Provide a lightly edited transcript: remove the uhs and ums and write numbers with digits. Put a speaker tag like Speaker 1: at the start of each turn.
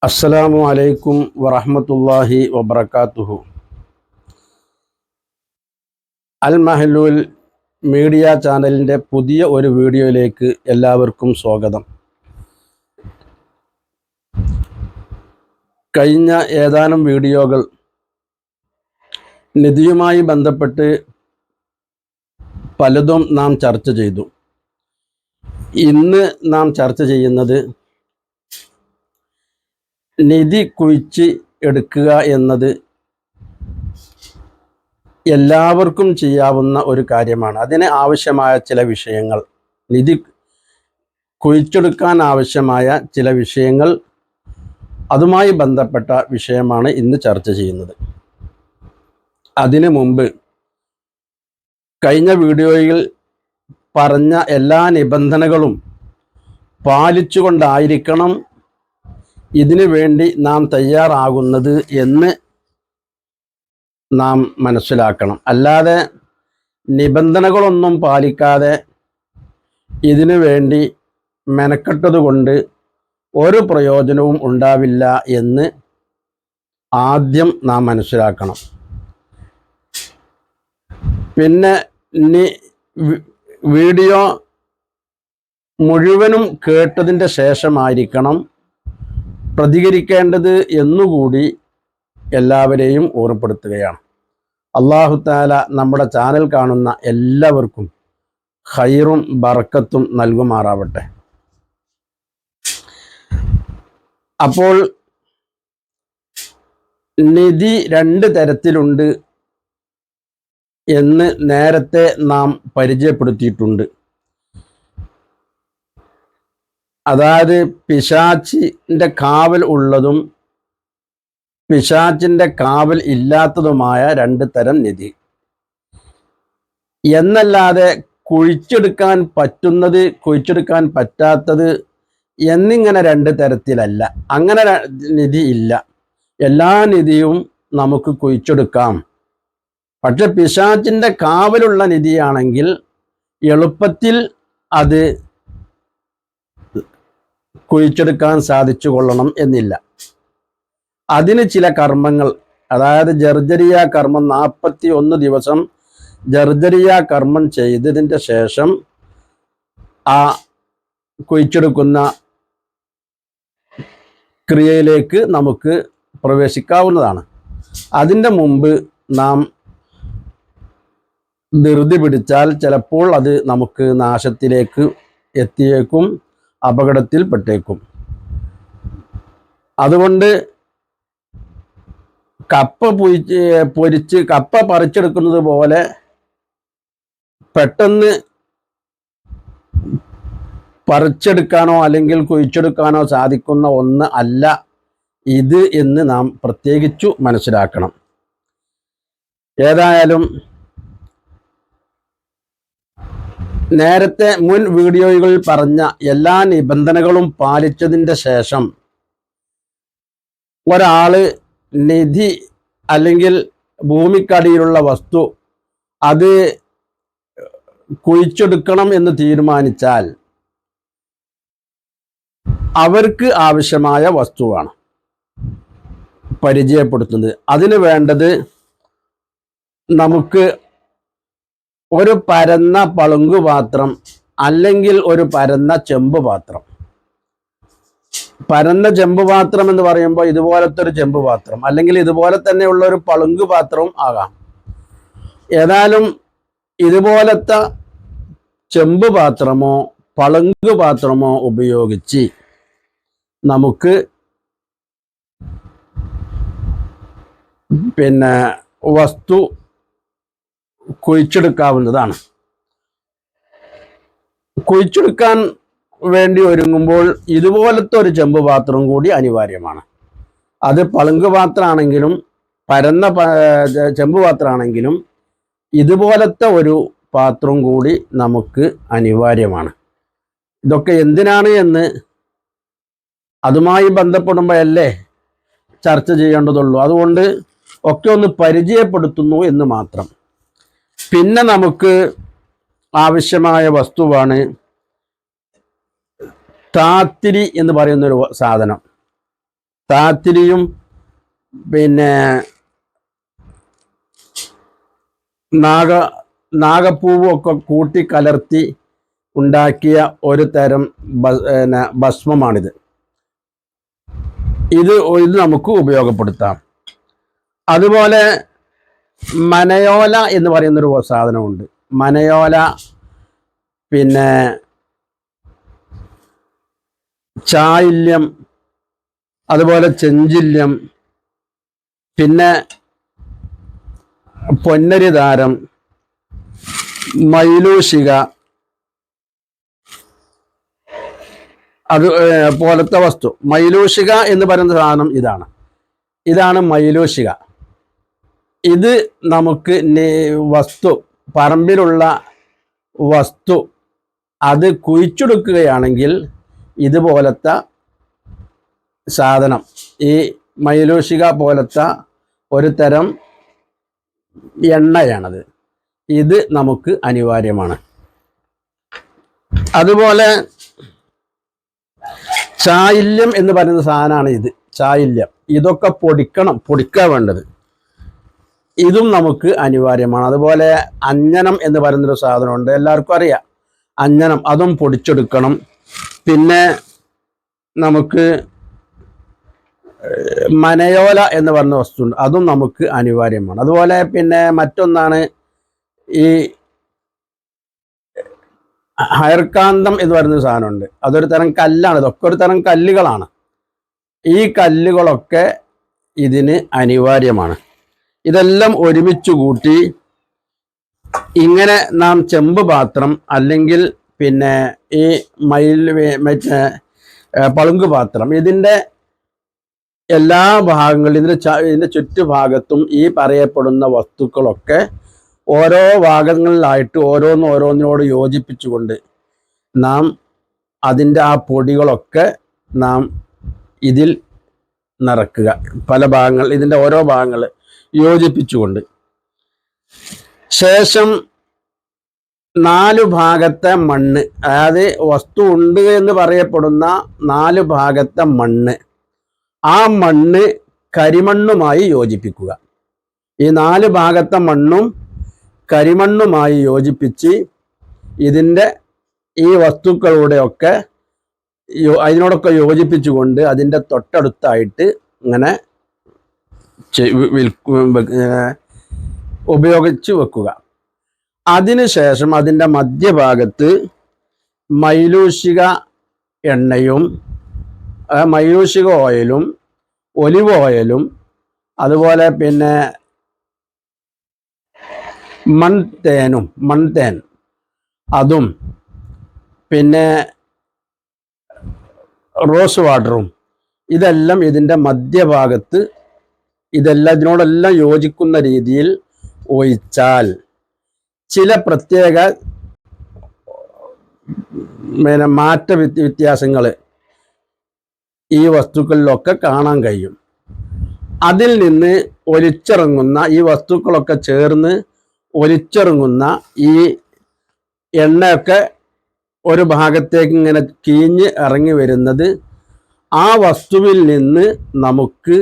Speaker 1: അസ്സലാമു അലൈക്കും വറഹ്മത്തുള്ളാഹി വബറകാതുഹു. അൽ മഹ്ലൂൽ മീഡിയ ചാനലിൻ്റെ പുതിയ ഒരു വീഡിയോയിലേക്ക് എല്ലാവർക്കും സ്വാഗതം. കഴിഞ്ഞ ഏതാനും വീഡിയോകൾ നിധിയുമായി ബന്ധപ്പെട്ട് പലതും നാം ചർച്ച ചെയ്തു. ഇന്ന് നാം ചർച്ച ചെയ്യുന്നത് നിധി കുഴിച്ച് എടുക്കുക എന്നത് എല്ലാവർക്കും ചെയ്യാവുന്ന ഒരു കാര്യമാണ്. അതിന് ആവശ്യമായ ചില വിഷയങ്ങൾ, നിധി കുഴിച്ചെടുക്കാൻ ആവശ്യമായ ചില വിഷയങ്ങൾ, അതുമായി ബന്ധപ്പെട്ട വിഷയമാണ് ഇന്ന് ചർച്ച ചെയ്യുന്നത്. അതിനു മുമ്പ് കഴിഞ്ഞ വീഡിയോയിൽ പറഞ്ഞ എല്ലാ നിബന്ധനകളും പാലിച്ചുകൊണ്ടായിരിക്കണം ഇതിനു വേണ്ടി നാം തയ്യാറാകുന്നത് എന്ന് നാം മനസ്സിലാക്കണം. അല്ലാതെ നിബന്ധനകളൊന്നും പാലിക്കാതെ ഇതിനു വേണ്ടി മെനക്കെട്ടത് കൊണ്ട് ഒരു പ്രയോജനവും ഉണ്ടാവില്ല എന്ന് ആദ്യം നാം മനസ്സിലാക്കണം. പിന്നെ വീഡിയോ മുഴുവനും കേട്ടതിൻ്റെ ശേഷമായിരിക്കണം പ്രതികരിക്കേണ്ടത് എന്നുകൂടി എല്ലാവരെയും ഓർമ്മപ്പെടുത്തുകയാണ്. അല്ലാഹു തആല നമ്മുടെ ചാനൽ കാണുന്ന എല്ലാവർക്കും ഖൈറും ബർക്കത്തും നൽകുമാറാവട്ടെ. അപ്പോൾ നിധി രണ്ട് തരത്തിലുണ്ട് എന്ന് നേരത്തെ നാം പരിചയപ്പെടുത്തിയിട്ടുണ്ട്. അതായത് പിശാചിൻ്റെ കാവൽ ഉള്ളതും പിശാചിൻ്റെ കാവൽ ഇല്ലാത്തതുമായ രണ്ട് തരം നിധി. എന്നല്ലാതെ കുഴിച്ചെടുക്കാൻ പറ്റുന്നത്, കുഴിച്ചെടുക്കാൻ പറ്റാത്തത് എന്നിങ്ങനെ രണ്ട് തരത്തിലല്ല. അങ്ങനെ നിധി ഇല്ല. എല്ലാ നിധിയും നമുക്ക് കുഴിച്ചെടുക്കാം. പക്ഷെ പിശാചിൻ്റെ കാവലുള്ള നിധിയാണെങ്കിൽ എളുപ്പത്തിൽ അത് കുഴിച്ചെടുക്കാൻ സാധിച്ചു കൊള്ളണം എന്നില്ല. അതിന് ചില കർമ്മങ്ങൾ, അതായത് ജർജരിയ കർമ്മം, 41 ദിവസം ജർജരിയ കർമ്മം ചെയ്തതിൻ്റെ ശേഷം ആ കുഴിച്ചെടുക്കുന്ന ക്രിയയിലേക്ക് നമുക്ക് പ്രവേശിക്കാവുന്നതാണ്. അതിൻ്റെ മുമ്പ് നാം ധൃതി പിടിച്ചാൽ ചിലപ്പോൾ അത് നമുക്ക് നാശത്തിലേക്ക് എത്തിയേക്കും, അപകടത്തിൽ പെട്ടേക്കും. അതുകൊണ്ട് കപ്പ പറിച്ചെടുക്കുന്നത് പോലെ പെട്ടെന്ന് പറിച്ചെടുക്കാനോ അല്ലെങ്കിൽ കുഴിച്ചെടുക്കാനോ സാധിക്കുന്ന ഒന്ന് അല്ല ഇത് എന്ന് നാം പ്രത്യേകിച്ചു മനസ്സിലാക്കണം. ഏതായാലും നേരത്തെ മുൻ വീഡിയോകളിൽ പറഞ്ഞ എല്ലാ നിബന്ധനകളും പാലിച്ചതിൻ്റെ ശേഷം ഒരാള് നിധി അല്ലെങ്കിൽ ഭൂമിക്കടിയിലുള്ള വസ്തു അത് കുഴിച്ചെടുക്കണം എന്ന് തീരുമാനിച്ചാൽ അവർക്ക് ആവശ്യമായ വസ്തുവാണ് പരിചയപ്പെടുത്തുന്നത്. അതിന് വേണ്ടത് നമുക്ക് ഒരു പരന്ന പളുങ്കുപാത്രം അല്ലെങ്കിൽ ഒരു പരന്ന ചെമ്പ് പാത്രം. പരന്ന ചെമ്പ് പാത്രം എന്ന് പറയുമ്പോൾ ഇതുപോലത്തെ ഒരു ചെമ്പ് പാത്രം, അല്ലെങ്കിൽ ഇതുപോലെ തന്നെയുള്ള ഒരു പളുങ്ക് പാത്രവും ആകാം. ഏതായാലും ഇതുപോലത്തെ ചെമ്പ് പാത്രമോ പളുങ്ക് പാത്രമോ ഉപയോഗിച്ച് നമുക്ക് വസ്തു കുഴിച്ചെടുക്കാവുന്നതാണ്. കുഴിച്ചെടുക്കാൻ വേണ്ടി ഒരുങ്ങുമ്പോൾ ഇതുപോലത്തെ ഒരു ചെമ്പ് പാത്രം കൂടി അനിവാര്യമാണ്. അത് പളുങ്ക് പാത്രമാണെങ്കിലും പരന്ന ചെമ്പ് പാത്രമാണെങ്കിലും ഇതുപോലത്തെ ഒരു പാത്രം കൂടി നമുക്ക് അനിവാര്യമാണ്. ഇതൊക്കെ എന്തിനാണ് എന്ന് അതുമായി ബന്ധപ്പെടുമ്പോഴല്ലേ ചർച്ച ചെയ്യേണ്ടതുള്ളൂ. അതുകൊണ്ട് ഒക്കെ ഒന്ന് പരിചയപ്പെടുത്തുന്നു എന്ന് മാത്രം. പിന്നെ നമുക്ക് ആവശ്യമായ വസ്തുവാണ് താത്തിരി എന്ന് പറയുന്നൊരു സാധനം. താത്തിരിയും പിന്നെ നാഗപ്പൂവും ഒക്കെ കൂട്ടി കലർത്തി ഉണ്ടാക്കിയ ഒരു തരം ഭസ്മമാണിത്. ഇത് നമുക്ക് ഉപയോഗപ്പെടുത്താം. അതുപോലെ മനയോല എന്ന് പറയുന്നൊരു സാധനമുണ്ട്. മനയോല, പിന്നെ ചായില്യം, അതുപോലെ ചെഞ്ചില്യം, പിന്നെ പൊന്നരിദാരം, മൈലൂഷിക, അത് പോലത്തെ വസ്തു. മൈലൂഷിക എന്ന് പറയുന്ന സാധനം ഇതാണ് മൈലൂഷിക. ഇത് നമുക്ക് വസ്തു, പറമ്പിലുള്ള വസ്തു അത് കുഴിച്ചെടുക്കുകയാണെങ്കിൽ ഇതുപോലത്തെ സാധനം, ഈ മൈലൂഷിക പോലത്തെ ഒരു തരം എണ്ണയാണത്. ഇത് നമുക്ക് അനിവാര്യമാണ്. അതുപോലെ ചായില്യം എന്ന് പറയുന്ന സാധനമാണ് ഇത്. ചായില്യം ഇതൊക്കെ പൊടിക്കാൻ വേണ്ടത്. ഇതും നമുക്ക് അനിവാര്യമാണ്. അതുപോലെ അഞ്ജനം എന്ന് പറയുന്നൊരു സാധനമുണ്ട്, എല്ലാവർക്കും അറിയാം. അഞ്ജനം, അതും പൊടിച്ചെടുക്കണം. പിന്നെ നമുക്ക് മനയോല എന്ന് പറഞ്ഞ വസ്തുണ്ട്, അതും നമുക്ക് അനിവാര്യമാണ്. അതുപോലെ പിന്നെ മറ്റൊന്നാണ് ഈ ഹയർകാന്തം എന്ന് പറയുന്ന സാധനമുണ്ട്. അതൊരു തരം കല്ലാണ്. ഇതൊക്കെ ഒരു തരം കല്ലുകളാണ്. ഈ കല്ലുകളൊക്കെ ഇതിന് അനിവാര്യമാണ്. ഇതെല്ലാം ഒരുമിച്ച് കൂട്ടി ഇങ്ങനെ നാം ചെമ്പ് പാത്രം അല്ലെങ്കിൽ പിന്നെ ഈ പളുങ്ക് പാത്രം, ഇതിൻ്റെ എല്ലാ ഭാഗങ്ങളും, ഇതിൻ്റെ ചുറ്റുഭാഗത്തും ഈ പറയപ്പെടുന്ന വസ്തുക്കളൊക്കെ ഓരോ ഭാഗങ്ങളിലായിട്ട് ഓരോന്നിനോട് യോജിപ്പിച്ചുകൊണ്ട് നാം അതിൻ്റെ ആ പൊടികളൊക്കെ നാം ഇതിൽ നിറക്കുക. പല ഭാഗങ്ങൾ, ഇതിൻ്റെ ഓരോ ഭാഗങ്ങൾ യോജിപ്പിച്ചുകൊണ്ട് ശേഷം 4 ഭാഗത്തെ മണ്ണ്, അതായത് വസ്തു ഉണ്ട് എന്ന് പറയപ്പെടുന്ന 4 ഭാഗത്തെ മണ്ണ്, ആ മണ്ണ് കരിമണ്ണുമായി യോജിപ്പിക്കുക. ഈ 4 ഭാഗത്തെ മണ്ണും കരിമണ്ണുമായി യോജിപ്പിച്ച് ഇതിൻ്റെ ഈ വസ്തുക്കളുടെയൊക്കെ അതിനോടൊക്കെ യോജിപ്പിച്ചുകൊണ്ട് അതിൻ്റെ തൊട്ടടുത്തായിട്ട് ഇങ്ങനെ ഉപയോഗിച്ച് വെക്കുക. അതിനുശേഷം അതിൻ്റെ മധ്യഭാഗത്ത് മൈലൂഷിക എണ്ണയും മൈലൂഷിക ഓയിലും ഒലിവ് ഓയിലും അതുപോലെ പിന്നെ മൺതേൻ അതും പിന്നെ റോസ് വാട്ടറും ഇതെല്ലാം ഇതിൻ്റെ മധ്യഭാഗത്ത് ഇതിനോടെല്ലാം യോജിക്കുന്ന രീതിയിൽ ഒഴിച്ചാൽ ചില പ്രത്യേക വ്യത്യാസങ്ങൾ ഈ വസ്തുക്കളിലൊക്കെ കാണാൻ കഴിയും. അതിൽ നിന്ന് ഒലിച്ചിറങ്ങുന്ന ഈ വസ്തുക്കളൊക്കെ ചേർന്ന് ഒലിച്ചിറങ്ങുന്ന ഈ എണ്ണയൊക്കെ ഒരു ഭാഗത്തേക്ക് ഇങ്ങനെ കീഞ്ഞ് ഇറങ്ങി വരുന്നത് ആ വസ്തുവിൽ നിന്ന് നമുക്ക്